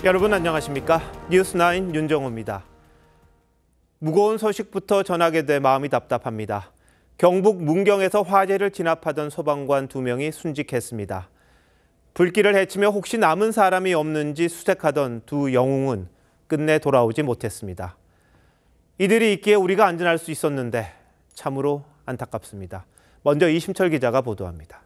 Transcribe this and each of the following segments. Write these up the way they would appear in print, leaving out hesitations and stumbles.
여러분 안녕하십니까? 뉴스9 윤정호입니다. 무거운 소식부터 전하게 돼 마음이 답답합니다. 경북 문경에서 화재를 진압하던 소방관 2명이 순직했습니다. 불길을 헤치며 혹시 남은 사람이 없는지 수색하던 두 영웅은 끝내 돌아오지 못했습니다. 이들이 있기에 우리가 안전할 수 있었는데 참으로 안타깝습니다. 먼저 이심철 기자가 보도합니다.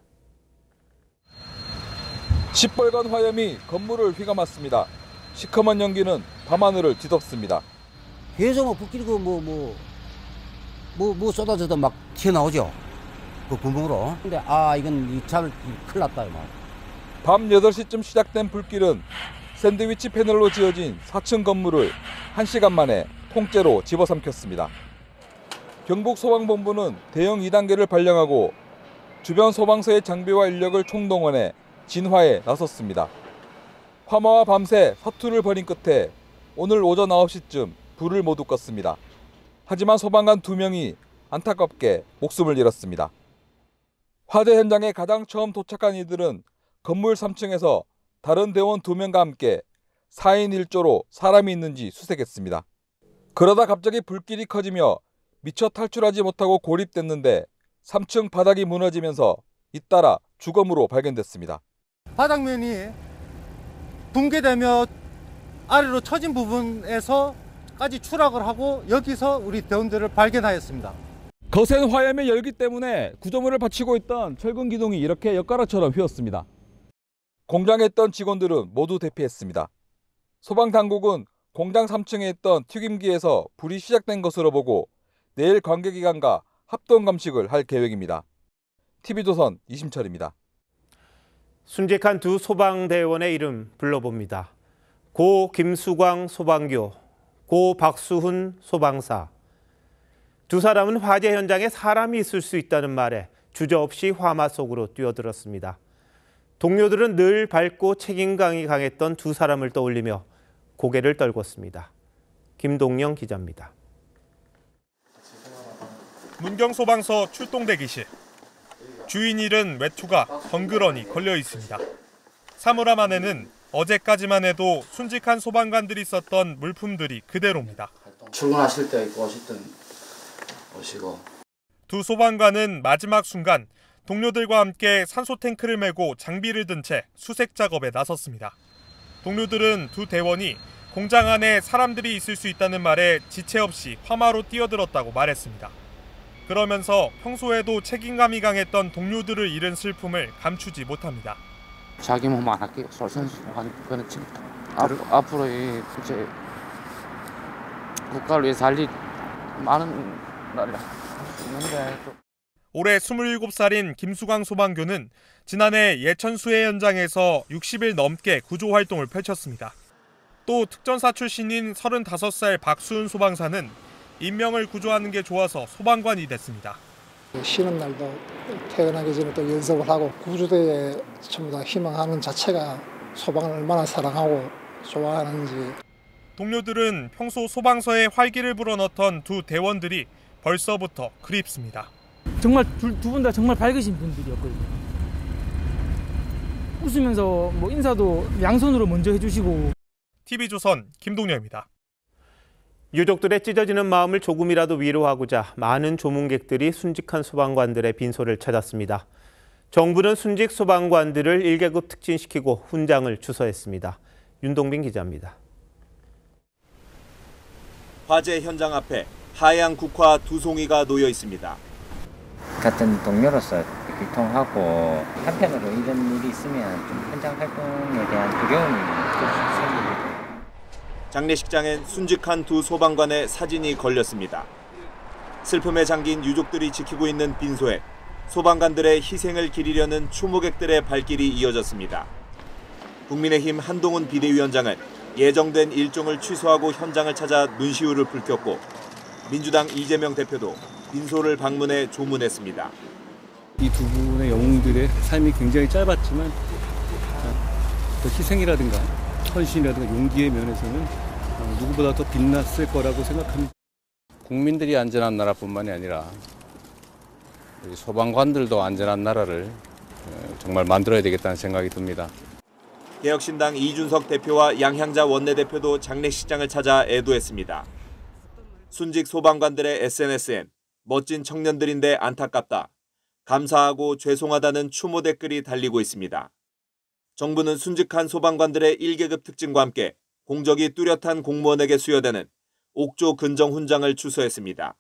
시뻘건 화염이 건물을 휘감았습니다. 시커먼 연기는 밤하늘을 뒤덮습니다. 계속 불길이고 뭐 쏟아져도 막 튀어나오죠. 그 구멍으로. 근데 이건 이 차를 큰일 났다. 밤 8시쯤 시작된 불길은 샌드위치 패널로 지어진 4층 건물을 1시간 만에 통째로 집어삼켰습니다. 경북소방본부는 대형 2단계를 발령하고 주변 소방서의 장비와 인력을 총동원해 진화에 나섰습니다. 화마와 밤새 사투를 벌인 끝에 오늘 오전 9시쯤 불을 모두 껐습니다. 하지만 소방관 2명이 안타깝게 목숨을 잃었습니다. 화재 현장에 가장 처음 도착한 이들은 건물 3층에서 다른 대원 2명과 함께 4인 1조로 사람이 있는지 수색했습니다. 그러다 갑자기 불길이 커지며 미처 탈출하지 못하고 고립됐는데 3층 바닥이 무너지면서 잇따라 주검으로 발견됐습니다. 바닥면이 붕괴되며 아래로 처진 부분에서까지 추락을 하고 여기서 우리 대원들을 발견하였습니다. 거센 화염의 열기 때문에 구조물을 받치고 있던 철근 기둥이 이렇게 엿가락처럼 휘었습니다. 공장에 있던 직원들은 모두 대피했습니다. 소방당국은 공장 3층에 있던 튀김기에서 불이 시작된 것으로 보고 내일 관계기관과 합동감식을 할 계획입니다. TV조선 이심철입니다. 순직한 두 소방대원의 이름 불러봅니다. 고 김수광 소방교, 고 박수훈 소방사. 두 사람은 화재 현장에 사람이 있을 수 있다는 말에 주저없이 화마 속으로 뛰어들었습니다. 동료들은 늘 밝고 책임감이 강했던 두 사람을 떠올리며 고개를 떨궜습니다. 김동영 기자입니다. 문경소방서 출동 대기실. 주인 잃은 외투가 덩그러니 걸려 있습니다. 사물함 안에는 어제까지만 해도 순직한 소방관들이 썼던 물품들이 그대로입니다. 출근하실 때 입고 오셨던 옷이고. 두 소방관은 마지막 순간 동료들과 함께 산소 탱크를 메고 장비를 든 채 수색 작업에 나섰습니다. 동료들은 두 대원이 공장 안에 사람들이 있을 수 있다는 말에 지체 없이 화마로 뛰어들었다고 말했습니다. 그러면서 평소에도 책임감이 강했던 동료들을 잃은 슬픔을 감추지 못합니다. 자기 몸 안 할게요. 솔선수범하는 그거는 지금 앞으로 이제 국가를 위해서 할 일 많은 날이라 있는데 또. 올해 27살인 김수광 소방교는 지난해 예천수해 현장에서 60일 넘게 구조 활동을 펼쳤습니다. 또 특전사 출신인 35살 박수훈 소방사는 인명을 구조하는 게 좋아서 소방관이 됐습니다. 쉬는 날도 퇴근하기 전에 또 연습을 하고 구조대에 전부 다 희망하는 자체가 소방을 얼마나 사랑하고 좋아하는지. 동료들은 평소 소방서에 활기를 불어넣던 두 대원들이 벌써부터 그립습니다. 정말 두 분 다 정말 밝으신 분들이었거든요. 웃으면서 인사도 양손으로 먼저 해주시고. TV조선 김동영입니다. 유족들의 찢어지는 마음을 조금이라도 위로하고자 많은 조문객들이 순직한 소방관들의 빈소를 찾았습니다. 정부는 순직 소방관들을 1계급 특진시키고 훈장을 주서했습니다. 윤동빈 기자입니다. 화재 현장 앞에 하얀 국화 2송이가 놓여 있습니다. 같은 동료로서 비통하고 한편으로 이런 일이 있으면 좀 현장 활동에 대한 두려움이 생기고. 장례식장엔 순직한 두 소방관의 사진이 걸렸습니다. 슬픔에 잠긴 유족들이 지키고 있는 빈소에 소방관들의 희생을 기리려는 추모객들의 발길이 이어졌습니다. 국민의힘 한동훈 비대위원장은 예정된 일정을 취소하고 현장을 찾아 눈시울을 붉혔고 민주당 이재명 대표도 빈소를 방문해 조문했습니다. 이 두 분의 영웅들의 삶이 굉장히 짧았지만 그 희생이라든가 헌신이라든가 용기의 면에서는 누구보다 더 빛났을 거라고 생각합니다. 국민들이 안전한 나라뿐만이 아니라 우리 소방관들도 안전한 나라를 정말 만들어야 되겠다는 생각이 듭니다. 개혁신당 이준석 대표와 양향자 원내대표도 장례식장을 찾아 애도했습니다. 순직 소방관들의 SNS엔 멋진 청년들인데 안타깝다, 감사하고 죄송하다는 추모 댓글이 달리고 있습니다. 정부는 순직한 소방관들의 1계급 특징과 함께 공적이 뚜렷한 공무원에게 수여되는 옥조 근정 훈장을 추서했습니다.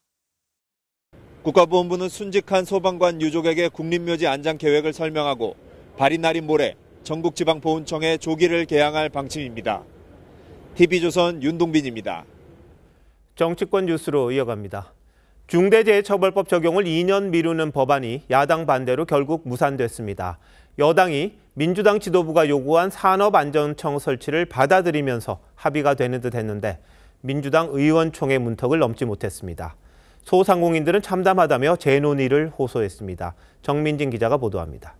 국가보훈부는 순직한 소방관 유족에게 국립묘지 안장 계획을 설명하고 발인 날인 모레 전국지방보훈청에 조기를 개항할 방침입니다. TV조선 윤동빈입니다. 정치권 뉴스로 이어갑니다. 중대재해처벌법 적용을 2년 미루는 법안이 야당 반대로 결국 무산됐습니다. 여당이 민주당 지도부가 요구한 산업안전청 설치를 받아들이면서 합의가 되는 듯 했는데 민주당 의원총회 문턱을 넘지 못했습니다. 소상공인들은 참담하다며 재논의를 호소했습니다. 정민진 기자가 보도합니다.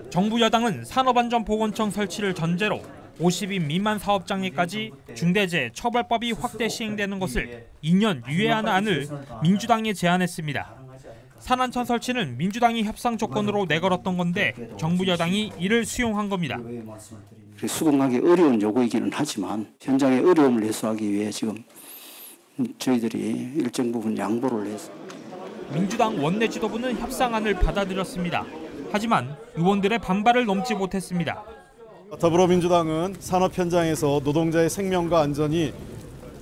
정부 여당은 산업안전보건청 설치를 전제로 50인 미만 사업장에까지 중대재해처벌법이 확대 시행되는 것을 2년 유예하는 안을 민주당이 제안했습니다. 산안청 설치는 민주당이 협상 조건으로 내걸었던 건데 정부 여당이 이를 수용한 겁니다. 수긍하기 어려운 요구이기는 하지만 현장의 어려움을 해소하기 위해 지금 저희들이 일정 부분 양보를 해서 민주당 원내 지도부는 협상안을 받아들였습니다. 하지만 의원들의 반발을 넘지 못했습니다. 더불어민주당은 산업 현장에서 노동자의 생명과 안전이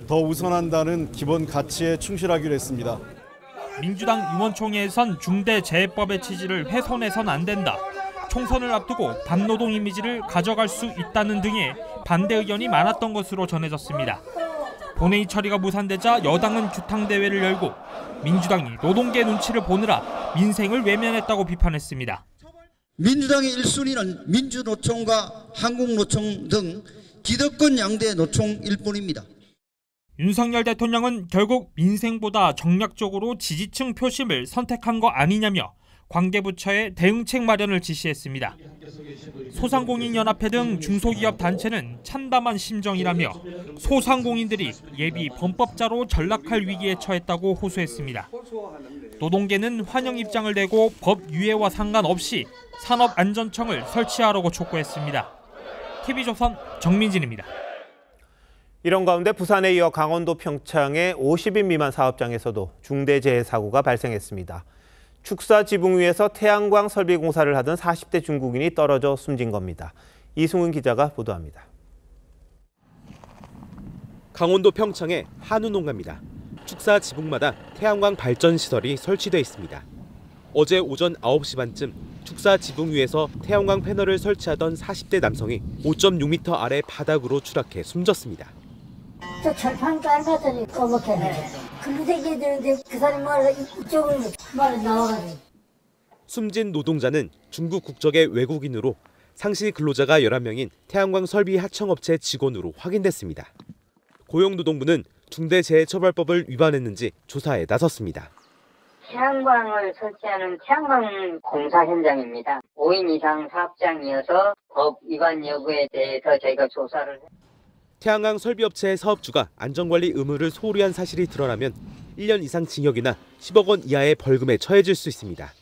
더 우선한다는 기본 가치에 충실하기로 했습니다. 민주당 의원총회에선 중대재해법의 취지를 훼손해선 안 된다, 총선을 앞두고 반노동 이미지를 가져갈 수 있다는 등의 반대 의견이 많았던 것으로 전해졌습니다. 본회의 처리가 무산되자 여당은 규탕대회를 열고 민주당이 노동계 눈치를 보느라 민생을 외면했다고 비판했습니다. 민주당의 1순위는 민주노총과 한국노총 등 기득권 양대 노총일 뿐입니다. 윤석열 대통령은 결국 민생보다 정략적으로 지지층 표심을 선택한 거 아니냐며 관계부처에 대응책 마련을 지시했습니다. 소상공인연합회 등 중소기업 단체는 참담한 심정이라며 소상공인들이 예비 범법자로 전락할 위기에 처했다고 호소했습니다. 노동계는 환영 입장을 내고 법 유예와 상관없이 산업안전청을 설치하라고 촉구했습니다. TV조선 정민진입니다. 이런 가운데 부산에 이어 강원도 평창의 50인 미만 사업장에서도 중대재해 사고가 발생했습니다. 축사 지붕 위에서 태양광 설비 공사를 하던 40대 중국인이 떨어져 숨진 겁니다. 이승훈 기자가 보도합니다. 강원도 평창의 한우 농가입니다. 축사 지붕마다 태양광 발전 시설이 설치되어 있습니다. 어제 오전 9시 반쯤 축사 지붕 위에서 태양광 패널을 설치하던 40대 남성이 5.6m 아래 바닥으로 추락해 숨졌습니다. 저 철판 깔았더니 꺼먹게 근무대기에 되는데 그 사람이 말을 이쪽으로 말을 나와가지고. 숨진 노동자는 중국 국적의 외국인으로 상시 근로자가 11명인 태양광 설비 하청업체 직원으로 확인됐습니다. 고용노동부는 중대재해처벌법을 위반했는지 조사에 나섰습니다. 태양광을 설치하는 태양광 공사 현장입니다. 5인 이상 사업장이어서 법 위반 여부에 대해서 저희가 조사를 했습니다. 태양광 설비업체의 사업주가 안전관리 의무를 소홀히 한 사실이 드러나면 1년 이상 징역이나 10억 원 이하의 벌금에 처해질 수 있습니다.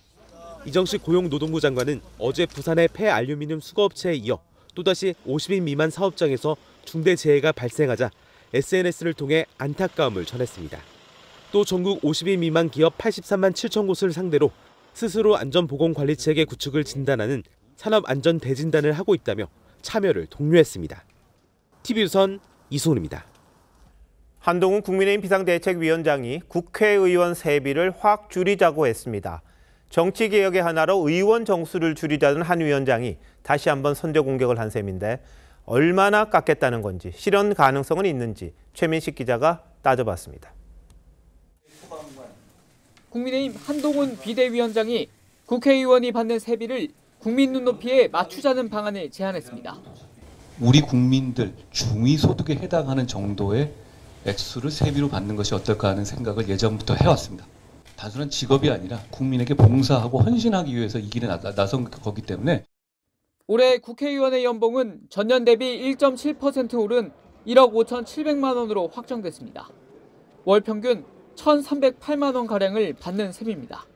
이정식 고용노동부 장관은 어제 부산의 폐알루미늄 수거업체에 이어 또다시 50인 미만 사업장에서 중대재해가 발생하자 SNS를 통해 안타까움을 전했습니다. 또 전국 50인 미만 기업 83만 7천 곳을 상대로 스스로 안전보건관리체계 구축을 진단하는 산업안전대진단을 하고 있다며 참여를 독려했습니다. TV조선 이승훈입니다. 한동훈 국민의힘 비상대책위원장이 국회의원 세비를 확 줄이자고 했습니다. 정치개혁의 하나로 의원 정수를 줄이자는 한 위원장이 다시 한번 선제 공격을 한 셈인데 얼마나 깎겠다는 건지, 실현 가능성은 있는지 최민식 기자가 따져봤습니다. 국민의힘 한동훈 비대위원장이 국회의원이 받는 세비를 국민 눈높이에 맞추자는 방안을 제안했습니다. 우리 국민들 중위소득에 해당하는 정도의 액수를 세비로 받는 것이 어떨까 하는 생각을 예전부터 해왔습니다. 단순한 직업이 아니라 국민에게 봉사하고 헌신하기 위해서 이 길에 나선 거기 때문에 올해 국회의원의 연봉은 전년 대비 1.7% 오른 1억 5,700만 원으로 확정됐습니다. 월 평균 1,308만 원가량을 받는 셈입니다.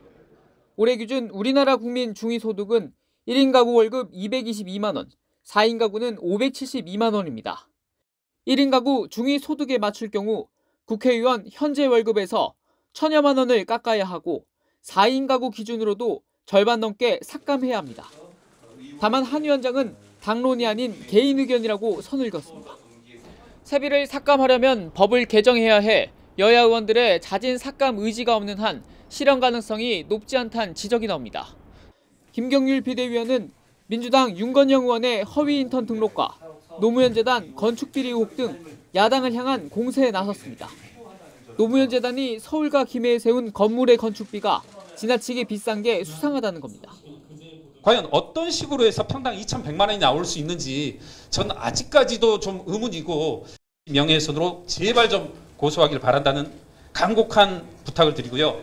올해 기준 우리나라 국민 중위소득은 1인 가구 월급 222만 원, 4인 가구는 572만 원입니다. 1인 가구 중위 소득에 맞출 경우 국회의원 현재 월급에서 1,000여만 원을 깎아야 하고 4인 가구 기준으로도 절반 넘게 삭감해야 합니다. 다만 한 위원장은 당론이 아닌 개인 의견이라고 선을 그었습니다. 세비를 삭감하려면 법을 개정해야 해 여야 의원들의 자진 삭감 의지가 없는 한 실현 가능성이 높지 않다는 지적이 나옵니다. 김경률 비대위원은 민주당 윤건영 의원의 허위 인턴 등록과 노무현 재단 건축비리 의혹 등 야당을 향한 공세에 나섰습니다. 노무현 재단이 서울과 김해에 세운 건물의 건축비가 지나치게 비싼 게 수상하다는 겁니다. 과연 어떤 식으로 해서 평당 2,100만 원이 나올 수 있는지 저는 아직까지도 좀 의문이고 명예훼손으로 제발 좀 고소하길 바란다는 간곡한 부탁을 드리고요.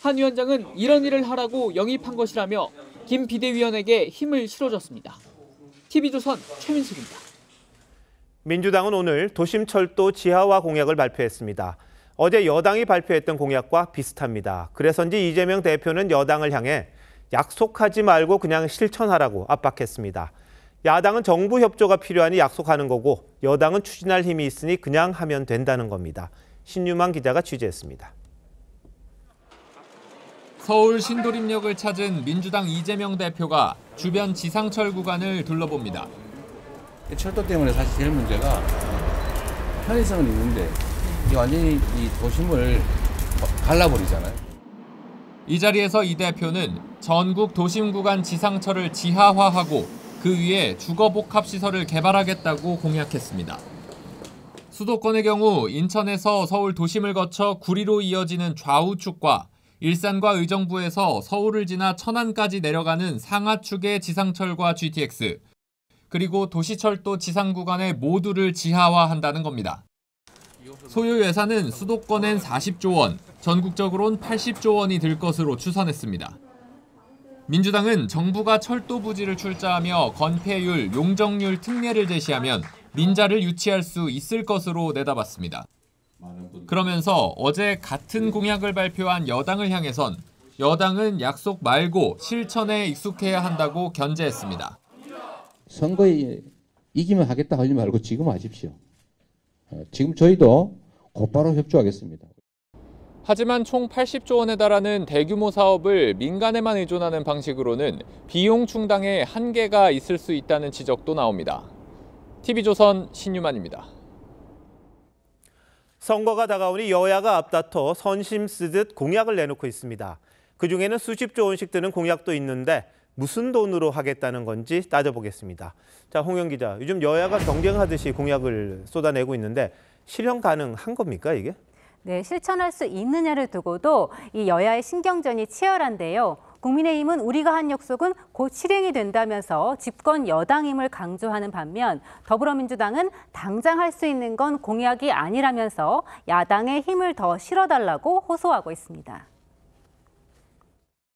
한 위원장은 이런 일을 하라고 영입한 것이라며 김 비대위원에게 힘을 실어줬습니다. TV조선 최민숙입니다. 민주당은 오늘 도심철도 지하화 공약을 발표했습니다. 어제 여당이 발표했던 공약과 비슷합니다. 그래서인지 이재명 대표는 여당을 향해 약속하지 말고 그냥 실천하라고 압박했습니다. 야당은 정부 협조가 필요하니 약속하는 거고 여당은 추진할 힘이 있으니 그냥 하면 된다는 겁니다. 신유만 기자가 취재했습니다. 서울 신도림역을 찾은 민주당 이재명 대표가 주변 지상철 구간을 둘러봅니다. 철도 때문에 사실 제일 문제가 편의성은 있는데 이게 완전히 이 도심을 갈라버리잖아요. 이 자리에서 이 대표는 전국 도심 구간 지상철을 지하화하고 그 위에 주거복합시설을 개발하겠다고 공약했습니다. 수도권의 경우 인천에서 서울 도심을 거쳐 구리로 이어지는 좌우축과 일산과 의정부에서 서울을 지나 천안까지 내려가는 상하축의 지상철과 GTX, 그리고 도시철도 지상구간의 모두를 지하화한다는 겁니다. 소요 예산은 수도권엔 40조 원, 전국적으로는 80조 원이 들 것으로 추산했습니다. 민주당은 정부가 철도 부지를 출자하며 건폐율, 용적률 특례를 제시하면 민자를 유치할 수 있을 것으로 내다봤습니다. 그러면서 어제 같은 공약을 발표한 여당을 향해선 여당은 약속 말고 실천에 익숙해야 한다고 견제했습니다. 선거에 이기면 하겠다 하지 말고 지금 하십시오. 지금 저희도 곧바로 협조하겠습니다. 하지만 총 80조 원에 달하는 대규모 사업을 민간에만 의존하는 방식으로는 비용 충당에 한계가 있을 수 있다는 지적도 나옵니다. TV조선 신유만입니다. 선거가 다가오니 여야가 앞다퉈 선심 쓰듯 공약을 내놓고 있습니다. 그중에는 수십조 원씩 드는 공약도 있는데 무슨 돈으로 하겠다는 건지 따져보겠습니다. 자, 홍영 기자, 요즘 여야가 경쟁하듯이 공약을 쏟아내고 있는데 실현 가능한 겁니까, 이게? 네, 실천할 수 있느냐를 두고도 이 여야의 신경전이 치열한데요. 국민의힘은 우리가 한 약속은 곧 실행이 된다면서 집권 여당임을 강조하는 반면 더불어민주당은 당장 할 수 있는 건 공약이 아니라면서 야당의 힘을 더 실어달라고 호소하고 있습니다.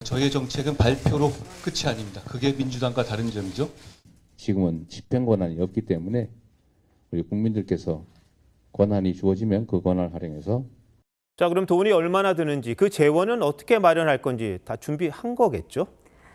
저희의 정책은 발표로 끝이 아닙니다. 그게 민주당과 다른 점이죠. 지금은 집행 권한이 없기 때문에 우리 국민들께서 권한이 주어지면 그 권한을 활용해서 자, 그럼 돈이 얼마나 드는지, 그 재원은 어떻게 마련할 건지 다 준비한 거겠죠?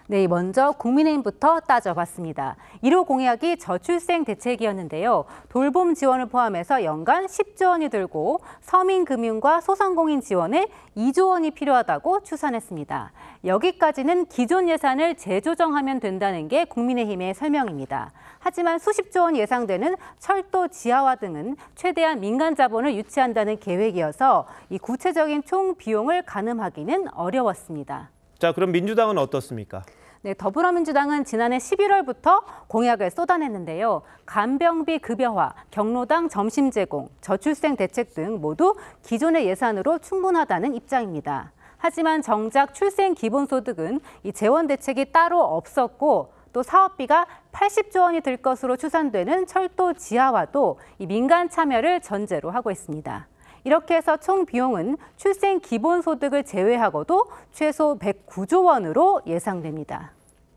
네, 먼저 국민의힘부터 따져봤습니다. 1호 공약이 저출생 대책이었는데요. 돌봄 지원을 포함해서 연간 10조 원이 들고 서민금융과 소상공인 지원에 2조 원이 필요하다고 추산했습니다. 여기까지는 기존 예산을 재조정하면 된다는 게 국민의힘의 설명입니다. 하지만 수십조 원 예상되는 철도 지하화 등은 최대한 민간 자본을 유치한다는 계획이어서 이 구체적인 총 비용을 가늠하기는 어려웠습니다. 자, 그럼 민주당은 어떻습니까? 네, 더불어민주당은 지난해 11월부터 공약을 쏟아냈는데요. 간병비 급여화, 경로당 점심 제공, 저출생 대책 등 모두 기존의 예산으로 충분하다는 입장입니다. 하지만 정작 출생 기본소득은 이 재원 대책이 따로 없었고 또 사업비가 80조 원이 들 것으로 추산되는 철도 지하화도 이 민간 참여를 전제로 하고 있습니다. 이렇게 해서 총 비용은 출생 기본소득을 제외하고도 최소 109조 원으로 예상됩니다.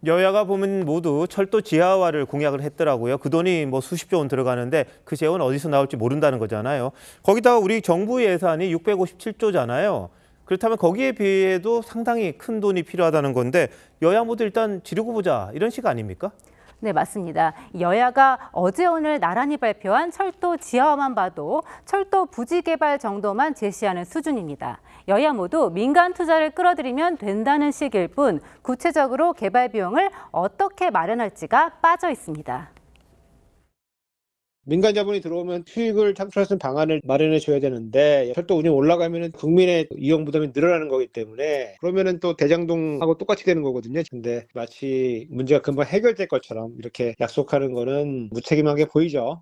여야가 보면 모두 철도 지하화를 공약을 했더라고요. 그 돈이 뭐 수십조 원 들어가는데 그 재원 어디서 나올지 모른다는 거잖아요. 거기다가 우리 정부 예산이 657조잖아요. 그렇다면 거기에 비해도 상당히 큰 돈이 필요하다는 건데 여야 모두 일단 지르고 보자 이런 식 아닙니까? 네, 맞습니다. 여야가 어제 오늘 나란히 발표한 철도 지하화만 봐도 철도 부지 개발 정도만 제시하는 수준입니다. 여야 모두 민간 투자를 끌어들이면 된다는 식일 뿐 구체적으로 개발 비용을 어떻게 마련할지가 빠져 있습니다. 민간 자본이 들어오면 수익을 창출할 수 있는 방안을 마련해 줘야 되는데 철도 운영 올라가면은 국민의 이용 부담이 늘어나는 거기 때문에 그러면은 또 대장동하고 똑같이 되는 거거든요. 근데 마치 문제가 금방 해결될 것처럼 이렇게 약속하는 거는 무책임하게 보이죠.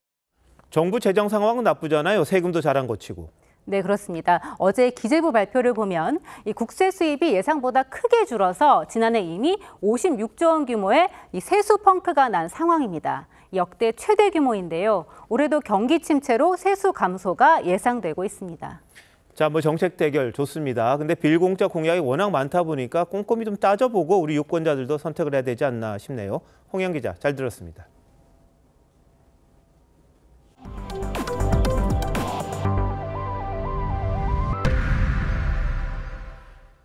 정부 재정 상황은 나쁘잖아요. 세금도 잘 안 거치고. 네, 그렇습니다. 어제 기재부 발표를 보면 이 국세 수입이 예상보다 크게 줄어서 지난해 이미 56조 원 규모의 이 세수 펑크가 난 상황입니다. 역대 최대 규모인데요. 올해도 경기 침체로 세수 감소가 예상되고 있습니다. 자, 정책 대결 좋습니다. 근데 빌공짜 공약이 워낙 많다 보니까 꼼꼼히 좀 따져보고 우리 유권자들도 선택을 해야 되지 않나 싶네요. 홍영 기자, 잘 들었습니다.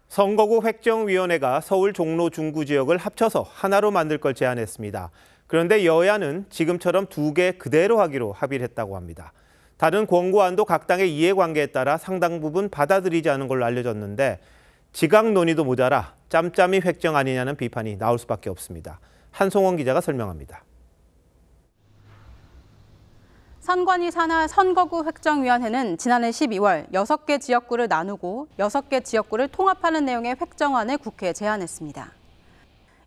선거구 획정위원회가 서울 종로 중구 지역을 합쳐서 하나로 만들 걸 제안했습니다. 그런데 여야는 지금처럼 두 개 그대로 하기로 합의를 했다고 합니다. 다른 권고안도 각 당의 이해관계에 따라 상당 부분 받아들이지 않은 걸로 알려졌는데 지각 논의도 모자라 짬짬이 획정 아니냐는 비판이 나올 수밖에 없습니다. 한송원 기자가 설명합니다. 선관위 산하 선거구 획정위원회는 지난해 12월 6개 지역구를 나누고 6개 지역구를 통합하는 내용의 획정안을 국회에 제안했습니다.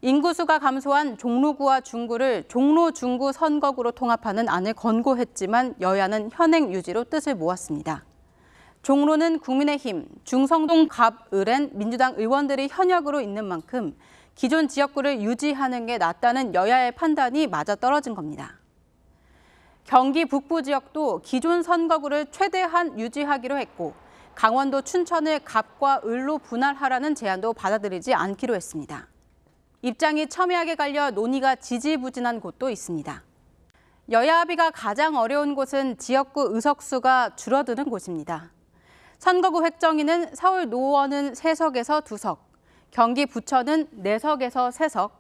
인구수가 감소한 종로구와 중구를 종로, 중구 선거구로 통합하는 안을 권고했지만 여야는 현행 유지로 뜻을 모았습니다. 종로는 국민의힘, 중성동, 갑, 을엔 민주당 의원들이 현역으로 있는 만큼 기존 지역구를 유지하는 게 낫다는 여야의 판단이 맞아떨어진 겁니다. 경기 북부 지역도 기존 선거구를 최대한 유지하기로 했고 강원도 춘천을 갑과 을로 분할하라는 제안도 받아들이지 않기로 했습니다. 입장이 첨예하게 갈려 논의가 지지부진한 곳도 있습니다. 여야 합의가 가장 어려운 곳은 지역구 의석수가 줄어드는 곳입니다. 선거구 획정위는 서울 노원은 3석에서 2석, 경기 부천은 4석에서 3석,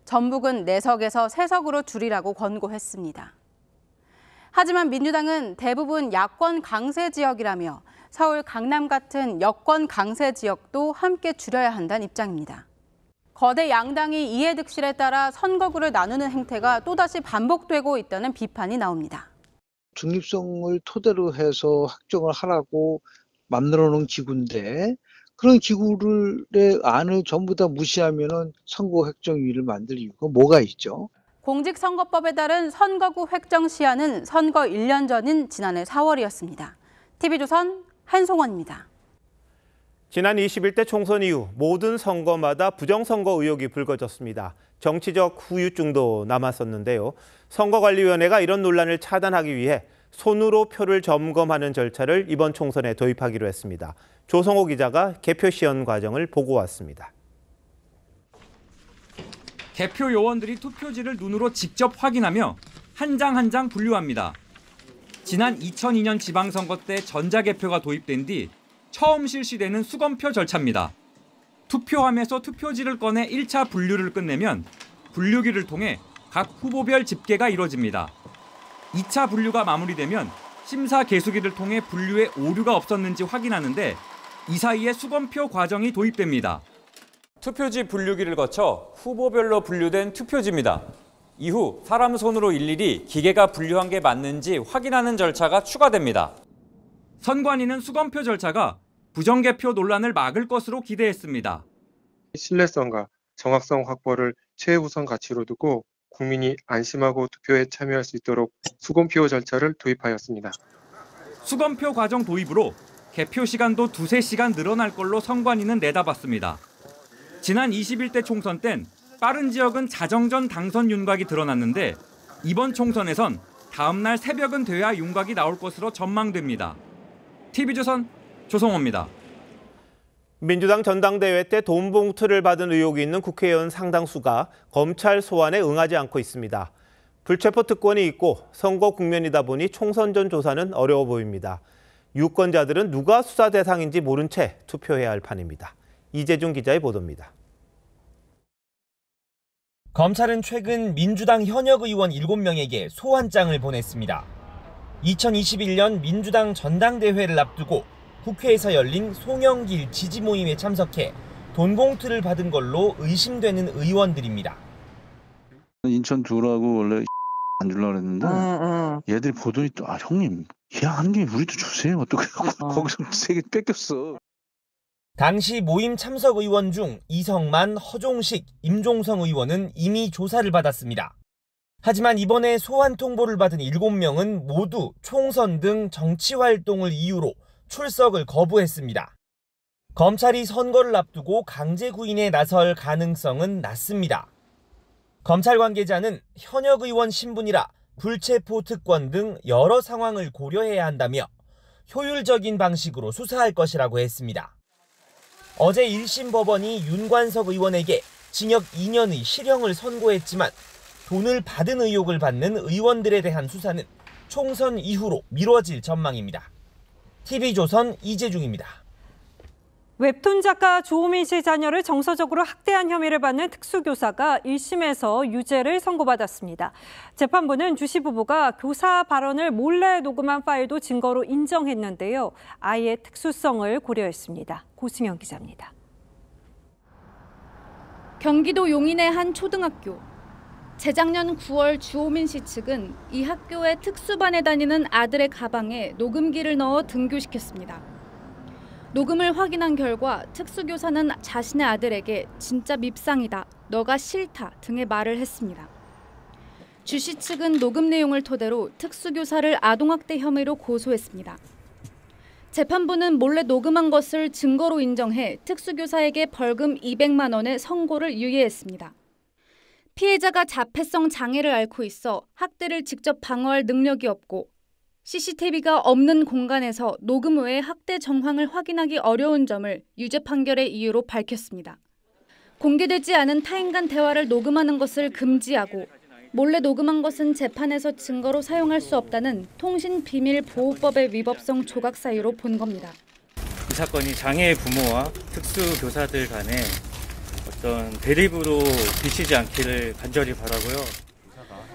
전북은 4석에서 3석으로 줄이라고 권고했습니다. 하지만 민주당은 대부분 야권 강세 지역이라며 서울, 강남 같은 여권 강세 지역도 함께 줄여야 한다는 입장입니다. 거대 양당이 이해득실에 따라 선거구를 나누는 행태가 또다시 반복되고 있다는 비판이 나옵니다. 중립성을 토대로 해서 확정을 하라고 만들어 놓은 기구인데 그런 기구의 안을 전부 다 무시하면은 선거 획정위를 만들 이유가 뭐가 있죠? 공직선거법에 따른 선거구 획정 시한은 선거 1년 전인 지난해 4월이었습니다. TV조선 한송원입니다. 지난 21대 총선 이후 모든 선거마다 부정선거 의혹이 불거졌습니다. 정치적 후유증도 남았었는데요. 선거관리위원회가 이런 논란을 차단하기 위해 손으로 표를 점검하는 절차를 이번 총선에 도입하기로 했습니다. 조성호 기자가 개표 시연 과정을 보고 왔습니다. 개표 요원들이 투표지를 눈으로 직접 확인하며 한 장 한 장 분류합니다. 지난 2002년 지방선거 때 전자개표가 도입된 뒤 처음 실시되는 수검표 절차입니다. 투표함에서 투표지를 꺼내 1차 분류를 끝내면 분류기를 통해 각 후보별 집계가 이뤄집니다. 2차 분류가 마무리되면 심사 계수기를 통해 분류에 오류가 없었는지 확인하는데 이 사이에 수검표 과정이 도입됩니다. 투표지 분류기를 거쳐 후보별로 분류된 투표지입니다. 이후 사람 손으로 일일이 기계가 분류한 게 맞는지 확인하는 절차가 추가됩니다. 선관위는 수검표 절차가 부정개표 논란을 막을 것으로 기대했습니다. 신뢰성과 정확성 확보를 최우선 가치로 두고 국민이 안심하고 투표에 참여할 수 있도록 수검표 절차를 도입하였습니다. 수검표 과정 도입으로 개표 시간도 2-3시간 늘어날 걸로 선관위는 내다봤습니다. 지난 21대 총선 땐 빠른 지역은 자정전 당선 윤곽이 드러났는데 이번 총선에선 다음 날 새벽은 돼야 윤곽이 나올 것으로 전망됩니다. TV조선 조성호입니다. 민주당 전당대회 때 돈 봉투를 받은 의혹이 있는 국회의원 상당수가 검찰 소환에 응하지 않고 있습니다. 불체포 특권이 있고 선거 국면이다 보니 총선 전 조사는 어려워 보입니다. 유권자들은 누가 수사 대상인지 모른 채 투표해야 할 판입니다. 이재중 기자의 보도입니다. 검찰은 최근 민주당 현역 의원 7명에게 소환장을 보냈습니다. 2021년 민주당 전당대회를 앞두고 국회에서 열린 송영길 지지 모임에 참석해 돈 봉투를 받은 걸로 의심되는 의원들입니다. 인천 두라고 원래 안 주려고 했는데 얘들이 보더니 또 형님 하는 김에 우리도 주세요. 또 거기서 3개 뺏겼어. 당시 모임 참석 의원 중 이성만, 허종식, 임종성 의원은 이미 조사를 받았습니다. 하지만 이번에 소환 통보를 받은 7명은 모두 총선 등 정치 활동을 이유로 출석을 거부했습니다. 검찰이 선거를 앞두고 강제 구인에 나설 가능성은 낮습니다. 검찰 관계자는 현역 의원 신분이라 불체포 특권 등 여러 상황을 고려해야 한다며 효율적인 방식으로 수사할 것이라고 했습니다. 어제 1심 법원이 윤관석 의원에게 징역 2년의 실형을 선고했지만 돈을 받은 의혹을 받는 의원들에 대한 수사는 총선 이후로 미뤄질 전망입니다. TV조선 이재중입니다. 웹툰 작가 조호민 씨 자녀를 정서적으로 학대한 혐의를 받는 특수교사가 1심에서 유죄를 선고받았습니다. 재판부는 주씨 부부가 교사 발언을 몰래 녹음한 파일도 증거로 인정했는데요. 아이의 특수성을 고려했습니다. 고승현 기자입니다. 경기도 용인의 한 초등학교. 재작년 9월 주호민 씨 측은 이 학교의 특수반에 다니는 아들의 가방에 녹음기를 넣어 등교시켰습니다. 녹음을 확인한 결과 특수교사는 자신의 아들에게 진짜 밉상이다, 너가 싫다 등의 말을 했습니다. 주 씨 측은 녹음 내용을 토대로 특수교사를 아동학대 혐의로 고소했습니다. 재판부는 몰래 녹음한 것을 증거로 인정해 특수교사에게 벌금 200만 원의 선고를 유예했습니다. 피해자가 자폐성 장애를 앓고 있어 학대를 직접 방어할 능력이 없고 CCTV가 없는 공간에서 녹음 외의 학대 정황을 확인하기 어려운 점을 유죄 판결의 이유로 밝혔습니다. 공개되지 않은 타인 간 대화를 녹음하는 것을 금지하고 몰래 녹음한 것은 재판에서 증거로 사용할 수 없다는 통신비밀보호법의 위법성 조각 사유로 본 겁니다. 이 사건이 장애의 부모와 특수교사들 간에 어떤 대립으로 비치지 않기를 간절히 바라고요.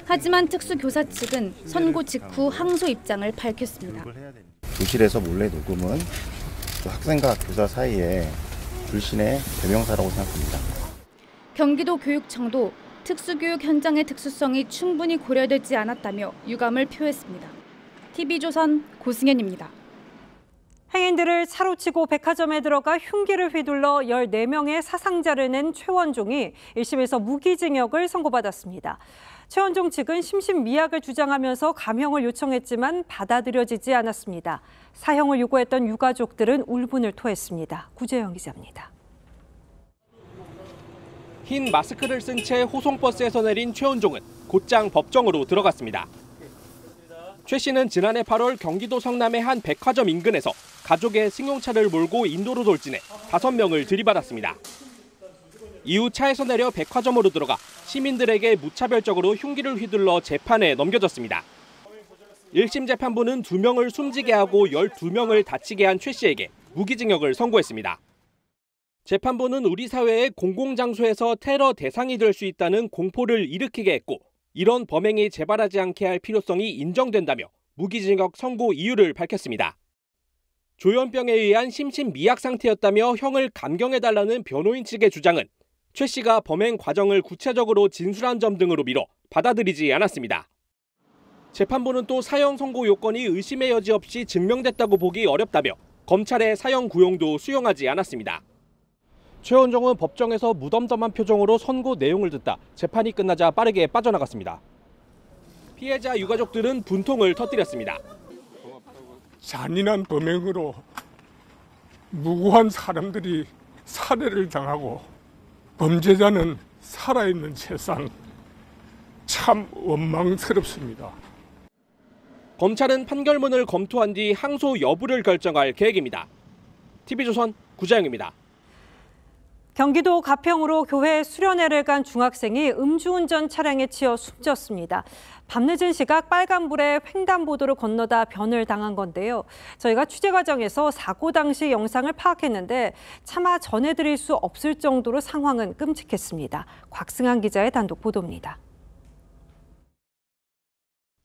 하지만 특수교사 측은 선고 직후 항소 입장을 밝혔습니다. 교실에서 몰래 녹음은 학생과 교사 사이에 불신의 대명사라고 생각합니다. 경기도 교육청도 특수교육 현장의 특수성이 충분히 고려되지 않았다며 유감을 표했습니다. TV조선 고승현입니다. 행인들을 차로 치고 백화점에 들어가 흉기를 휘둘러 14명의 사상자를 낸 최원종이 1심에서 무기징역을 선고받았습니다. 최원종 측은 심신미약을 주장하면서 감형을 요청했지만 받아들여지지 않았습니다. 사형을 요구했던 유가족들은 울분을 토했습니다. 구재영 기자입니다. 흰 마스크를 쓴 채 호송버스에서 내린 최원종은 곧장 법정으로 들어갔습니다. 최 씨는 지난해 8월 경기도 성남의 한 백화점 인근에서 가족의 승용차를 몰고 인도로 돌진해 5명을 들이받았습니다. 이후 차에서 내려 백화점으로 들어가 시민들에게 무차별적으로 흉기를 휘둘러 재판에 넘겨졌습니다. 1심 재판부는 2명을 숨지게 하고 12명을 다치게 한 최 씨에게 무기징역을 선고했습니다. 재판부는 우리 사회의 공공장소에서 테러 대상이 될 수 있다는 공포를 일으키게 했고 이런 범행이 재발하지 않게 할 필요성이 인정된다며 무기징역 선고 이유를 밝혔습니다. 조현병에 의한 심신미약 상태였다며 형을 감경해달라는 변호인 측의 주장은 최 씨가 범행 과정을 구체적으로 진술한 점 등으로 미뤄 받아들이지 않았습니다. 재판부는 또 사형 선고 요건이 의심의 여지 없이 증명됐다고 보기 어렵다며 검찰의 사형 구형도 수용하지 않았습니다. 최원종은 법정에서 무덤덤한 표정으로 선고 내용을 듣다 재판이 끝나자 빠르게 빠져나갔습니다. 피해자 유가족들은 분통을 터뜨렸습니다. 잔인한 범행으로 무고한 사람들이 살해를 당하고 범죄자는 살아있는 세상, 참 원망스럽습니다. 검찰은 판결문을 검토한 뒤 항소 여부를 결정할 계획입니다. TV조선 구자영입니다. 경기도 가평으로 교회 수련회를 간 중학생이 음주운전 차량에 치여 숨졌습니다. 밤늦은 시각 빨간불에 횡단보도를 건너다 변을 당한 건데요. 저희가 취재 과정에서 사고 당시 영상을 파악했는데 차마 전해드릴 수 없을 정도로 상황은 끔찍했습니다. 곽승한 기자의 단독 보도입니다.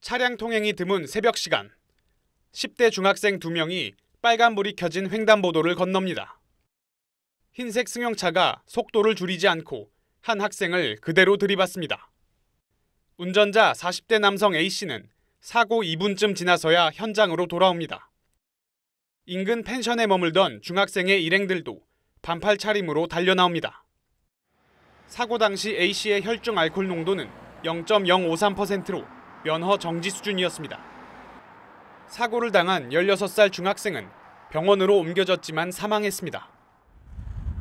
차량 통행이 드문 새벽 시간, 10대 중학생 2명이 빨간불이 켜진 횡단보도를 건넙니다. 흰색 승용차가 속도를 줄이지 않고 한 학생을 그대로 들이받습니다. 운전자 40대 남성 A씨는 사고 2분쯤 지나서야 현장으로 돌아옵니다. 인근 펜션에 머물던 중학생의 일행들도 반팔 차림으로 달려나옵니다. 사고 당시 A씨의 혈중 알코올 농도는 0.053%로 면허 정지 수준이었습니다. 사고를 당한 16살 중학생은 병원으로 옮겨졌지만 사망했습니다.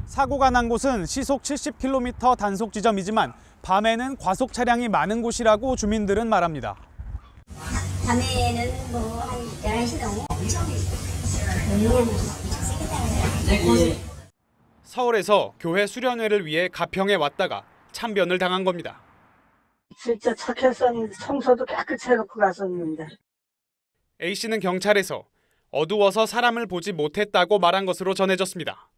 사고가 난 곳은 시속 70km 단속 지점이지만 밤에는 과속 차량이 많은 곳이라고 주민들은 말합니다. 밤에는 한 11시 넘어 엄청 서울에서 교회 수련회를 위해 가평에 왔다가 참변을 당한 겁니다. 진짜 착했었는데 청소도 깨끗이 해놓고 갔었는데. A씨는 경찰에서 어두워서 사람을 보지 못했다고 말한 것으로 전해졌습니다.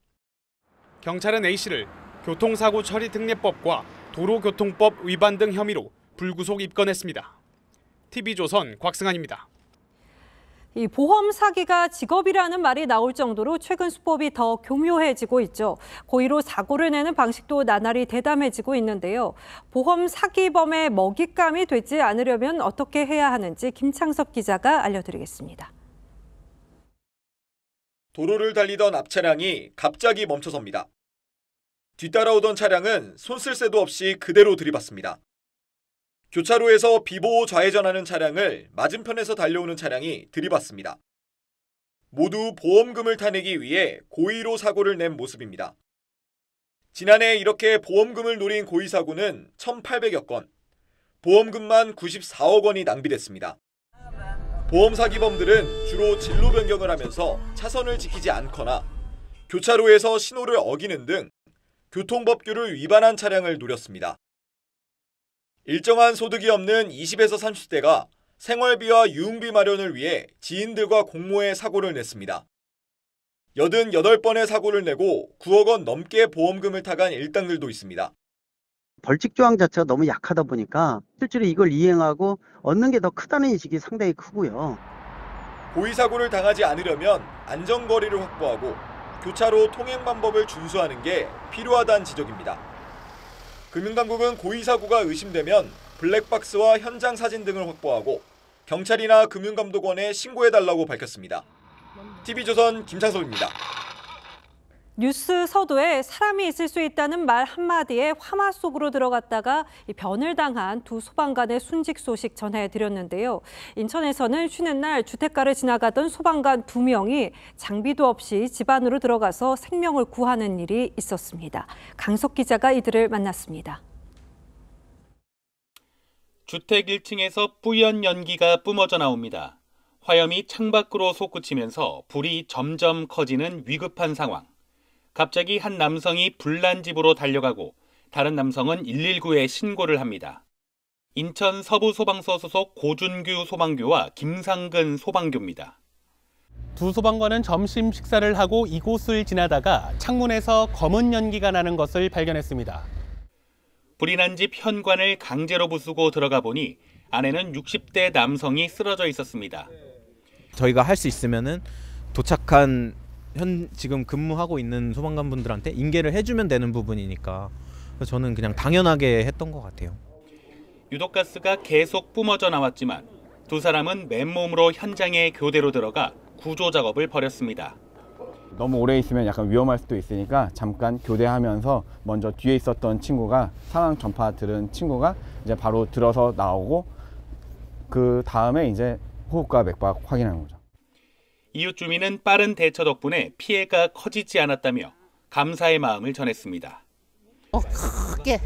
경찰은 A씨를 교통사고 처리 특례법과 도로교통법 위반 등 혐의로 불구속 입건했습니다. TV조선 곽승환입니다. 이 보험 사기가 직업이라는 말이 나올 정도로 최근 수법이 더 교묘해지고 있죠. 고의로 사고를 내는 방식도 나날이 대담해지고 있는데요. 보험 사기범의 먹잇감이 되지 않으려면 어떻게 해야 하는지 김창섭 기자가 알려드리겠습니다. 도로를 달리던 앞차량이 갑자기 멈춰섭니다. 뒤따라오던 차량은 손 쓸 새도 없이 그대로 들이받습니다. 교차로에서 비보호 좌회전하는 차량을 맞은편에서 달려오는 차량이 들이받습니다. 모두 보험금을 타내기 위해 고의로 사고를 낸 모습입니다. 지난해 이렇게 보험금을 노린 고의 사고는 1,800여 건, 보험금만 94억 원이 낭비됐습니다. 보험 사기범들은 주로 진로 변경을 하면서 차선을 지키지 않거나 교차로에서 신호를 어기는 등 교통법규를 위반한 차량을 노렸습니다. 일정한 소득이 없는 20에서 30대가 생활비와 유흥비 마련을 위해 지인들과 공모해 사고를 냈습니다. 88번의 사고를 내고 9억 원 넘게 보험금을 타간 일당들도 있습니다. 벌칙 조항 자체가 너무 약하다 보니까 실제로 이걸 이행하고 얻는 게 더 크다는 인식이 상당히 크고요. 고의 사고를 당하지 않으려면 안전거리를 확보하고 교차로 통행 방법을 준수하는 게 필요하다는 지적입니다. 금융당국은 고의 사고가 의심되면 블랙박스와 현장 사진 등을 확보하고 경찰이나 금융감독원에 신고해달라고 밝혔습니다. TV조선 김창섭입니다. 뉴스 서두에 사람이 있을 수 있다는 말 한마디에 화마 속으로 들어갔다가 변을 당한 두 소방관의 순직 소식 전해드렸는데요. 인천에서는 쉬는 날 주택가를 지나가던 소방관 2명이 장비도 없이 집 안으로 들어가서 생명을 구하는 일이 있었습니다. 강석 기자가 이들을 만났습니다. 주택 1층에서 뿌연 연기가 뿜어져 나옵니다. 화염이 창밖으로 솟구치면서 불이 점점 커지는 위급한 상황. 갑자기 한 남성이 불난 집으로 달려가고 다른 남성은 119에 신고를 합니다. 인천 서부소방서 소속 고준규 소방교와 김상근 소방교입니다. 두 소방관은 점심 식사를 하고 이곳을 지나다가 창문에서 검은 연기가 나는 것을 발견했습니다. 불이 난 집 현관을 강제로 부수고 들어가 보니 안에는 60대 남성이 쓰러져 있었습니다. 저희가 할 수 있으면은 도착한 지금 근무하고 있는 소방관분들한테 인계를 해주면 되는 부분이니까 저는 그냥 당연하게 했던 것 같아요. 유독가스가 계속 뿜어져 나왔지만 두 사람은 맨몸으로 현장에 교대로 들어가 구조 작업을 벌였습니다. 너무 오래 있으면 약간 위험할 수도 있으니까 잠깐 교대하면서 먼저 뒤에 있었던 친구가 상황 전파 들은 친구가 이제 바로 들어서 나오고 그 다음에 이제 호흡과 맥박 확인하는 거죠. 이웃 주민은 빠른 대처 덕분에 피해가 커지지 않았다며 감사의 마음을 전했습니다. 크게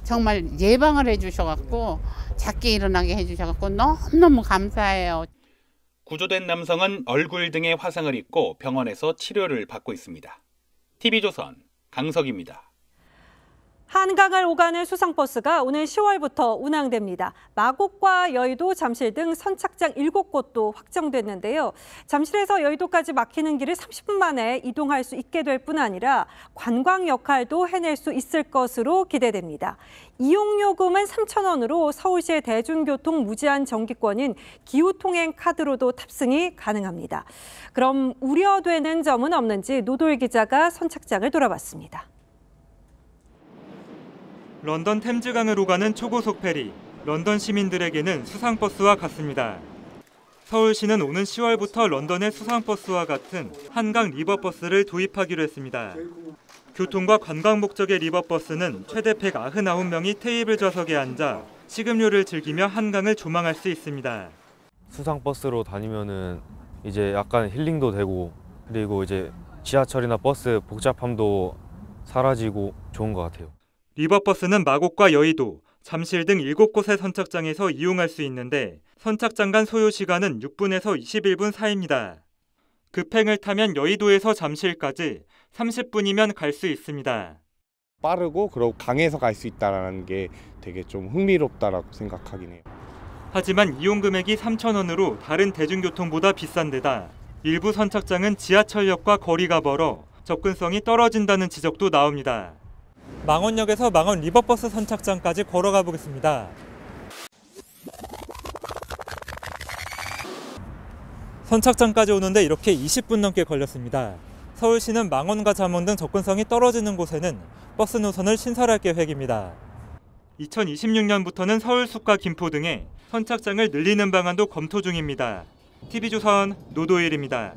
정말 예방을 해주셔갖고 작게 일어나게 해주셔갖고 너무너무 감사해요. 구조된 남성은 얼굴 등에 화상을 입고 병원에서 치료를 받고 있습니다. TV조선 강석입니다. 한강을 오가는 수상버스가 오는 10월부터 운항됩니다. 마곡과 여의도, 잠실 등 선착장 7곳도 확정됐는데요. 잠실에서 여의도까지 막히는 길을 30분 만에 이동할 수 있게 될 뿐 아니라 관광 역할도 해낼 수 있을 것으로 기대됩니다. 이용요금은 3,000원으로 서울시의 대중교통 무제한 정기권인 기후통행 카드로도 탑승이 가능합니다. 그럼 우려되는 점은 없는지 노도일 기자가 선착장을 돌아봤습니다. 런던 템즈강으로 가는 초고속 페리, 런던 시민들에게는 수상버스와 같습니다. 서울시는 오는 10월부터 런던의 수상버스와 같은 한강 리버버스를 도입하기로 했습니다. 교통과 관광 목적의 리버버스는 최대 199명이 테이블 좌석에 앉아 식음료를 즐기며 한강을 조망할 수 있습니다. 수상버스로 다니면은 이제 약간 힐링도 되고, 그리고 이제 지하철이나 버스 복잡함도 사라지고 좋은 것 같아요. 리버버스는 마곡과 여의도, 잠실 등 7곳의 선착장에서 이용할 수 있는데 선착장 간 소요 시간은 6분에서 21분 사이입니다. 급행을 타면 여의도에서 잠실까지 30분이면 갈 수 있습니다. 빠르고 그리고 강에서 갈 수 있다는 게 되게 좀 흥미롭다라고 생각하긴 해요. 하지만 이용 금액이 3,000원으로 다른 대중교통보다 비싼 데다 일부 선착장은 지하철역과 거리가 멀어 접근성이 떨어진다는 지적도 나옵니다. 망원역에서 망원 리버버스 선착장까지 걸어가 보겠습니다. 선착장까지 오는데 이렇게 20분 넘게 걸렸습니다. 서울시는 망원과 잠원 등 접근성이 떨어지는 곳에는 버스 노선을 신설할 계획입니다. 2026년부터는 서울 숲과 김포 등에 선착장을 늘리는 방안도 검토 중입니다. TV조선 노도일입니다.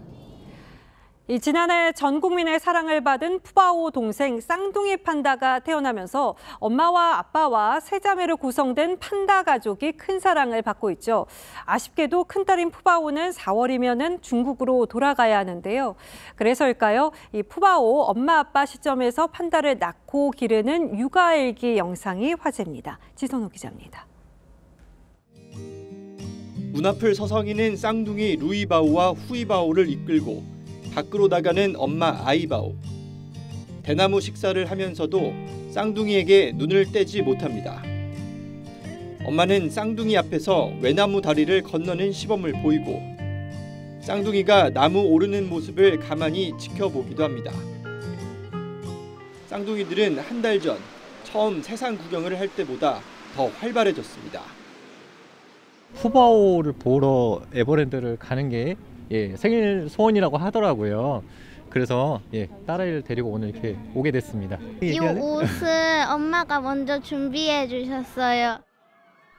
지난해 전 국민의 사랑을 받은 푸바오 동생 쌍둥이 판다가 태어나면서 엄마와 아빠와 세 자매로 구성된 판다 가족이 큰 사랑을 받고 있죠. 아쉽게도 큰딸인 푸바오는 4월이면은 중국으로 돌아가야 하는데요. 그래서일까요? 이 푸바오 엄마 아빠 시점에서 판다를 낳고 기르는 육아일기 영상이 화제입니다. 지선호 기자입니다. 문 앞을 서성이는 쌍둥이 루이바오와 후이바오를 이끌고 밖으로 나가는 엄마 아이바오. 대나무 식사를 하면서도 쌍둥이에게 눈을 떼지 못합니다. 엄마는 쌍둥이 앞에서 외나무 다리를 건너는 시범을 보이고 쌍둥이가 나무 오르는 모습을 가만히 지켜보기도 합니다. 쌍둥이들은 한 달 전 처음 세상 구경을 할 때보다 더 활발해졌습니다. 푸바오를 보러 에버랜드를 가는 게 생일 소원이라고 하더라고요. 그래서 딸아이를 데리고 오늘 이렇게 오게 됐습니다. 이 옷은 엄마가 먼저 준비해 주셨어요.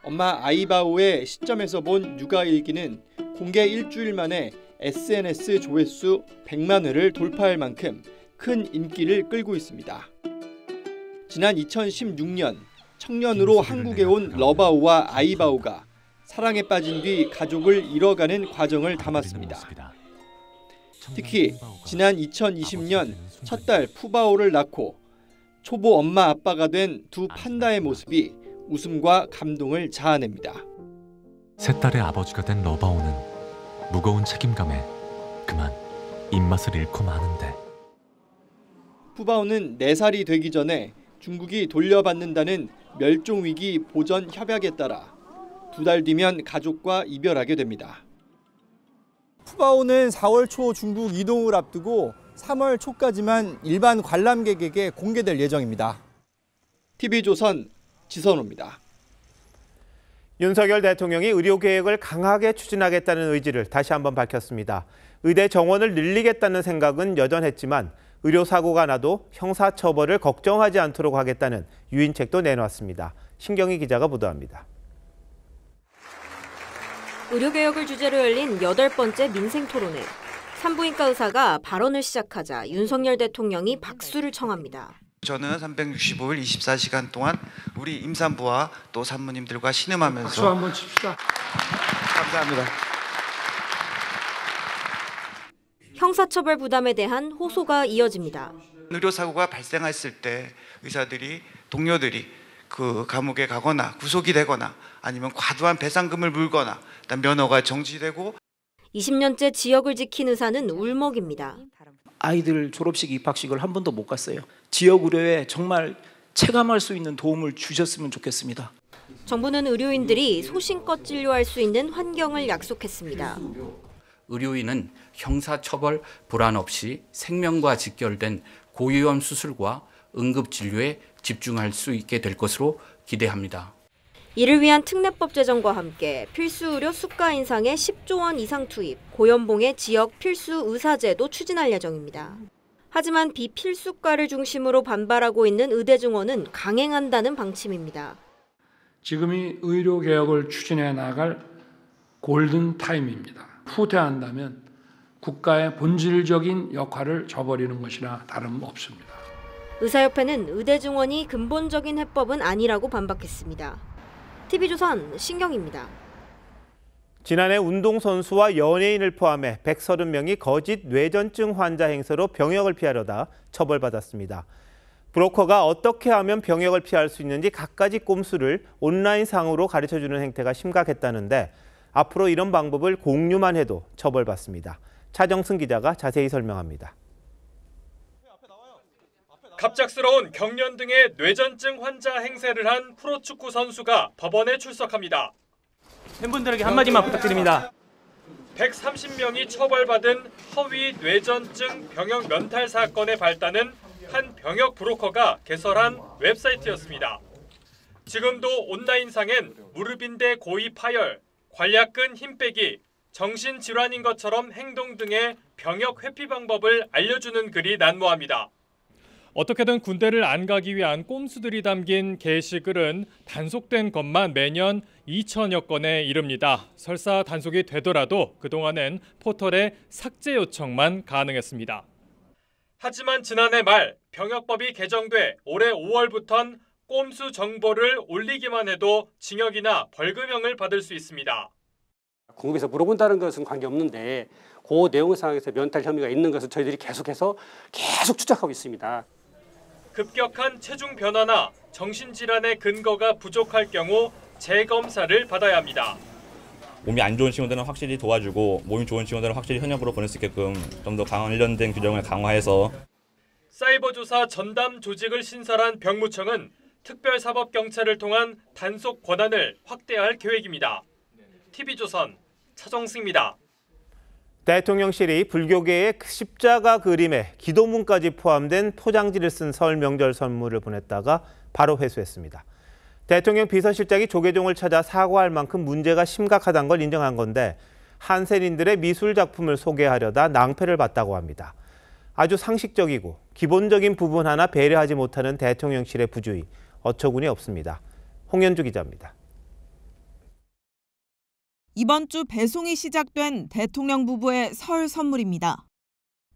엄마 아이바오의 시점에서 본 육아일기는 공개 일주일 만에 SNS 조회수 100만 회를 돌파할 만큼 큰 인기를 끌고 있습니다. 지난 2016년 청년으로 한국에 온 러바오와 아이바오가 사랑에 빠진 뒤 가족을 잃어가는 과정을 담았습니다. 특히 지난 2020년 첫 딸 푸바오를 낳고 초보 엄마 아빠가 된 두 판다의 모습이 웃음과 감동을 자아냅니다. 세 딸의 아버지가 된 러바오는 무거운 책임감에 그만 입맛을 잃고 마는데 푸바오는 4살이 되기 전에 중국이 돌려받는다는 멸종위기 보전 협약에 따라 2달 뒤면 가족과 이별하게 됩니다. 푸바오는 4월 초 중국 이동을 앞두고 3월 초까지만 일반 관람객에게 공개될 예정입니다. TV조선 지선호입니다. 윤석열 대통령이 의료개혁을 강하게 추진하겠다는 의지를 다시 한번 밝혔습니다. 의대 정원을 늘리겠다는 생각은 여전했지만 의료사고가 나도 형사처벌을 걱정하지 않도록 하겠다는 유인책도 내놓았습니다. 신경희 기자가 보도합니다. 의료개혁을 주제로 열린 8번째 민생토론회. 산부인과 의사가 발언을 시작하자 윤석열 대통령이 박수를 청합니다. 저는 365일 24시간 동안 우리 임산부와 또 산모님들과 신음하면서 박수 한번 칩시다. 감사합니다. 형사처벌 부담에 대한 호소가 이어집니다. 의료사고가 발생했을 때 의사들이 동료들이 그 감옥에 가거나 구속이 되거나 아니면 과도한 배상금을 물거나 면허가 정지되고 20년째 지역을 지킨 의사는 울먹입니다. 아이들 졸업식 입학식을 한 번도 못 갔어요. 지역 의료에 정말 체감할 수 있는 도움을 주셨으면 좋겠습니다. 정부는 의료인들이 소신껏 진료할 수 있는 환경을 약속했습니다. 의료인은 형사처벌 불안 없이 생명과 직결된 고위험 수술과 응급진료에 집중할 수 있게 될 것으로 기대합니다. 이를 위한 특례법 제정과 함께 필수 의료 수가 인상에 10조 원 이상 투입, 고연봉의 지역 필수 의사제도 추진할 예정입니다. 하지만 비필수가를 중심으로 반발하고 있는 의대증원은 강행한다는 방침입니다. 지금이 의료개혁을 추진해 나갈 골든타임입니다. 후퇴한다면 국가의 본질적인 역할을 저버리는 것이나 다름없습니다. 의사협회는 의대증원이 근본적인 해법은 아니라고 반박했습니다. TV조선 신경입니다. 지난해 운동선수와 연예인을 포함해 130명이 거짓 뇌전증 환자 행세로 병역을 피하려다 처벌받았습니다. 브로커가 어떻게 하면 병역을 피할 수 있는지 갖가지 꼼수를 온라인상으로 가르쳐주는 행태가 심각했다는데 앞으로 이런 방법을 공유만 해도 처벌받습니다. 차정승 기자가 자세히 설명합니다. 갑작스러운 경련 등의 뇌전증 환자 행세를 한 프로축구 선수가 법원에 출석합니다. 팬분들에게 한마디만 부탁드립니다. 130명이 처벌받은 허위 뇌전증 병역 면탈 사건의 발단은 한 병역 브로커가 개설한 웹사이트였습니다. 지금도 온라인상엔 무릎인대 고의 파열, 관략근 힘 빼기, 정신질환인 것처럼 행동 등의 병역 회피 방법을 알려주는 글이 난무합니다. 어떻게든 군대를 안 가기 위한 꼼수들이 담긴 게시글은 단속된 것만 매년 2천여 건에 이릅니다. 설사 단속이 되더라도 그동안은 포털에 삭제 요청만 가능했습니다. 하지만 지난해 말 병역법이 개정돼 올해 5월부턴 꼼수 정보를 올리기만 해도 징역이나 벌금형을 받을 수 있습니다. 궁금해서 물어본다는 것은 관계없는데 그 내용상에서 면탈 혐의가 있는 것을 저희들이 계속 추적하고 있습니다. 급격한 체중 변화나 정신질환의 근거가 부족할 경우 재검사를 받아야 합니다. 몸이 안 좋은 친구들은 확실히 도와주고 몸이 좋은 친구들은 확실히 현역으로 보낼 수 있게끔 좀 더 관련된 규정을 강화해서 사이버 조사 전담 조직을 신설한 병무청은 특별사법경찰을 통한 단속 권한을 확대할 계획입니다. TV조선 차정승입니다. 대통령실이 불교계의 십자가 그림에 기도문까지 포함된 포장지를 쓴 설 명절 선물을 보냈다가 바로 회수했습니다. 대통령 비서실장이 조계종을 찾아 사과할 만큼 문제가 심각하다는 걸 인정한 건데 한센인들의 미술 작품을 소개하려다 낭패를 봤다고 합니다. 아주 상식적이고 기본적인 부분 하나 배려하지 못하는 대통령실의 부주의, 어처구니 없습니다. 홍현주 기자입니다. 이번 주 배송이 시작된 대통령 부부의 설 선물입니다.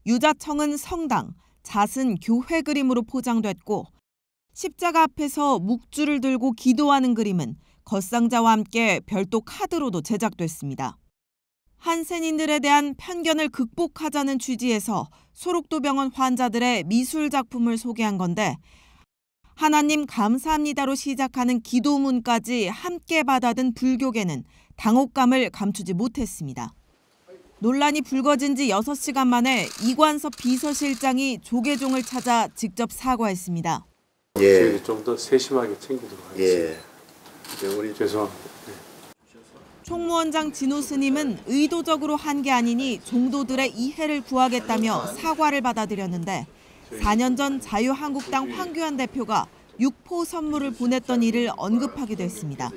유자청은 성당, 잣은 교회 그림으로 포장됐고 십자가 앞에서 묵주를 들고 기도하는 그림은 겉상자와 함께 별도 카드로도 제작됐습니다. 한센인들에 대한 편견을 극복하자는 취지에서 소록도병원 환자들의 미술 작품을 소개한 건데 하나님 감사합니다로 시작하는 기도문까지 함께 받아든 불교계는 당혹감을 감추지 못했습니다. 논란이 불거진 지 6시간 만에 이관섭 비서실장이 조계종을 찾아 직접 사과했습니다. 예. 좀 더 세심하게 챙기도록 하겠습니다. 예. 우리 죄송합니다. 네. 총무원장 진호 스님은 의도적으로 한 게 아니니 종도들의 이해를 구하겠다며 사과를 받아들였는데 4년 전 자유한국당 황교안 대표가 육포 선물을 보냈던 일을 언급하기도 했습니다.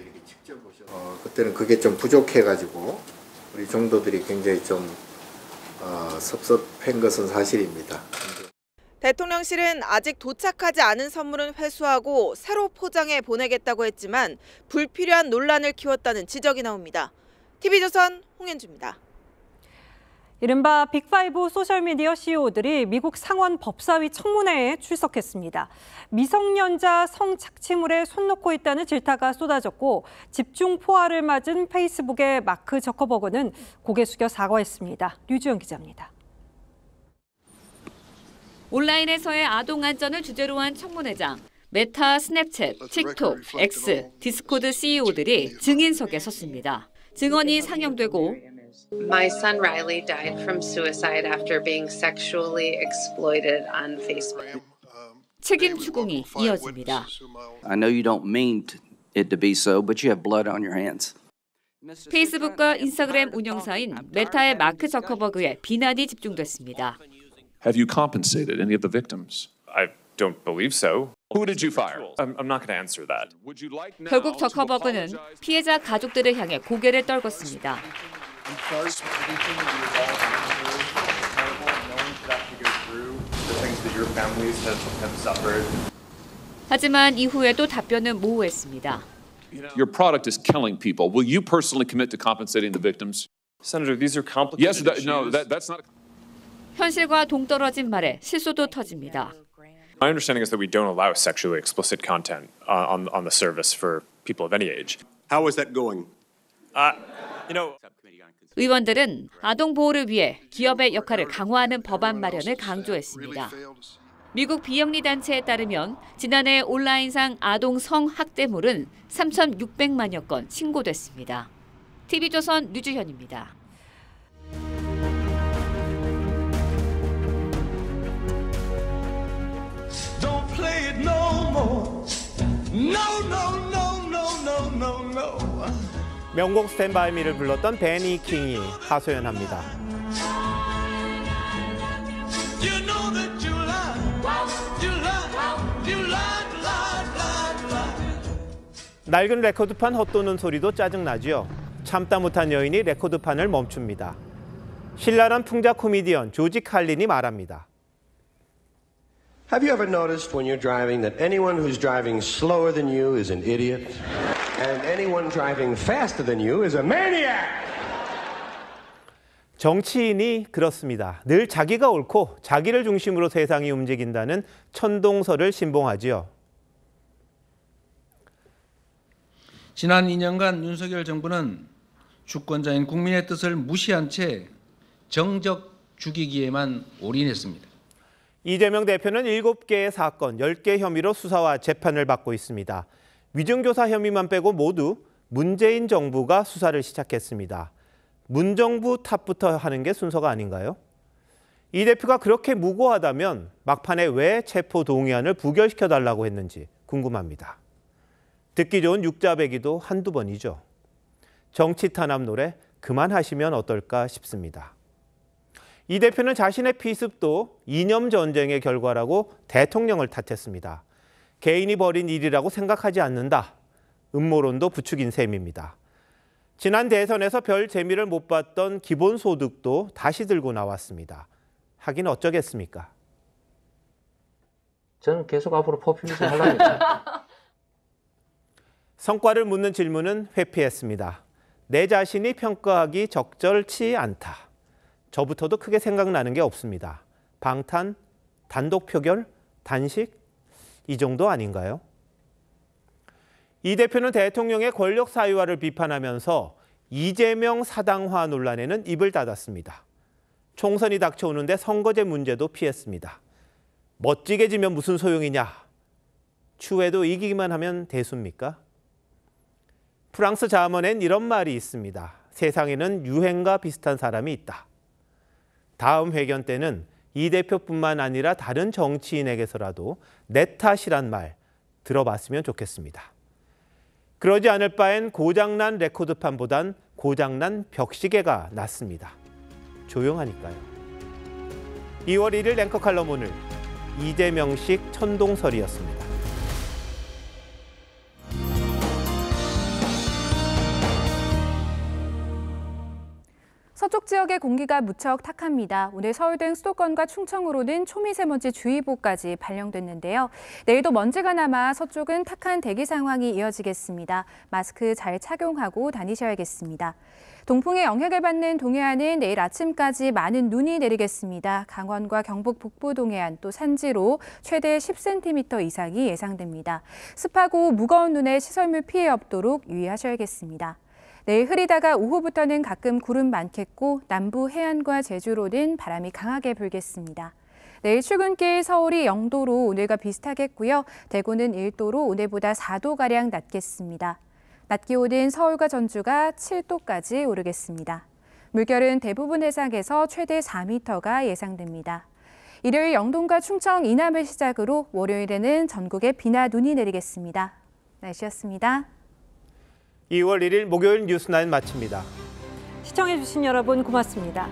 그때는 그게 좀 부족해가지고 우리 종도들이 굉장히 좀 섭섭한 것은 사실입니다. 대통령실은 아직 도착하지 않은 선물은 회수하고 새로 포장해 보내겠다고 했지만 불필요한 논란을 키웠다는 지적이 나옵니다. TV조선 홍현주입니다. 이른바 빅5 소셜미디어 CEO들이 미국 상원 법사위 청문회에 출석했습니다. 미성년자 성착취물에 손 놓고 있다는 질타가 쏟아졌고 집중 포화를 맞은 페이스북의 마크 저커버그는 고개 숙여 사과했습니다. 류주영 기자입니다. 온라인에서의 아동 안전을 주제로 한 청문회장. 메타, 스냅챗, 틱톡, X, 디스코드 CEO들이 증인석에 섰습니다. 증언이 상영되고 My son Riley died from suicide after being sexually exploited on Facebook. 책임 추궁이 이어집니다. I know you don't mean it to be so, but you have blood on your hands. 페이스북과 인스타그램 운영사인 메타의 마크 저커버그의 비난이 집중됐습니다. Have you compensated any of the victims? I don't believe so. Who did you fire? I'm not going to answer that. 결국 저커버그는 피해자 가족들을 향해 고개를 떨궜습니다. 하지만 이후에도 답변은 모호했습니다. Your product is killing people. Will you personally commit to compensating the victims? Senator, these are complicated issues. That's not. 현실과 동떨어진 말에 실소도 터집니다. My understanding is that we don't allow sexually explicit content on the service for people of any age. How is that going? 의원들은 아동 보호를 위해 기업의 역할을 강화하는 법안 마련을 강조했습니다. 미국 비영리 단체에 따르면 지난해 온라인상 아동 성학대물은 3,600만여 건 신고됐습니다. TV조선 류주현입니다. Don't play it no more. No, no, no, no, no, no, no. 명곡 스탠드 바이 미를 불렀던 베니 킹이 하소연합니다. You know that you 낡은 레코드판 헛도는 소리도 짜증나지요. 참다 못한 여인이 레코드판을 멈춥니다. 신랄한 풍자 코미디언 조지 칼린이 말합니다. Have you ever noticed when you're driving that anyone who's driving slower than you is an idiot? And anyone driving faster than you is a maniac! 정치인이 그렇습니다. 늘 자기가 옳고 자기를 중심으로 세상이 움직인다는 천동설을 신봉하지요. 지난 2년간 윤석열 정부는 주권자인 국민의 뜻을 무시한 채 정적 죽이기에만 올인했습니다. 이재명 대표는 7개의 사건, 10개 혐의로 수사와 재판을 받고 있습니다. 위증교사 혐의만 빼고 모두 문재인 정부가 수사를 시작했습니다. 문정부 탓부터 하는 게 순서가 아닌가요? 이 대표가 그렇게 무고하다면 막판에 왜 체포 동의안을 부결시켜달라고 했는지 궁금합니다. 듣기 좋은 육자배기도 한두 번이죠. 정치 탄압 노래 그만하시면 어떨까 싶습니다. 이 대표는 자신의 피습도 이념 전쟁의 결과라고 대통령을 탓했습니다. 개인이 벌인 일이라고 생각하지 않는다. 음모론도 부추긴 셈입니다. 지난 대선에서 별 재미를 못 봤던 기본소득도 다시 들고 나왔습니다. 하긴 어쩌겠습니까? 저는 계속 앞으로 포퓰리즘 하려니까. 성과를 묻는 질문은 회피했습니다. 내 자신이 평가하기 적절치 않다. 저부터도 크게 생각나는 게 없습니다. 방탄, 단독 표결, 단식? 이 정도 아닌가요? 이 대표는 대통령의 권력 사유화를 비판하면서 이재명 사당화 논란에는 입을 닫았습니다. 총선이 닥쳐오는데 선거제 문제도 피했습니다. 멋지게 지면 무슨 소용이냐? 추후에도 이기기만 하면 대수입니까? 프랑스 자문엔 이런 말이 있습니다. 세상에는 유행과 비슷한 사람이 있다. 다음 회견 때는 이 대표뿐만 아니라 다른 정치인에게서라도 내 탓이란 말 들어봤으면 좋겠습니다. 그러지 않을 바엔 고장난 레코드판보단 고장난 벽시계가 낫습니다. 조용하니까요. 2월 1일 앵커 칼럼 오늘 이재명식 천동설이었습니다. 서쪽 지역의 공기가 무척 탁합니다. 오늘 서울 등 수도권과 충청으로는 초미세먼지 주의보까지 발령됐는데요. 내일도 먼지가 남아 서쪽은 탁한 대기 상황이 이어지겠습니다. 마스크 잘 착용하고 다니셔야겠습니다. 동풍의 영향을 받는 동해안은 내일 아침까지 많은 눈이 내리겠습니다. 강원과 경북 북부 동해안 또 산지로 최대 10cm 이상이 예상됩니다. 습하고 무거운 눈에 시설물 피해 없도록 유의하셔야겠습니다. 내일 흐리다가 오후부터는 가끔 구름 많겠고 남부 해안과 제주로는 바람이 강하게 불겠습니다. 내일 출근길 서울이 0도로 오늘과 비슷하겠고요. 대구는 1도로 오늘보다 4도가량 낮겠습니다. 낮 기온은 서울과 전주가 7도까지 오르겠습니다. 물결은 대부분 해상에서 최대 4m가 예상됩니다. 일요일 영동과 충청, 이남을 시작으로 월요일에는 전국에 비나 눈이 내리겠습니다. 날씨였습니다. 2월 1일 목요일 뉴스9 마칩니다. 시청해주신 여러분 고맙습니다.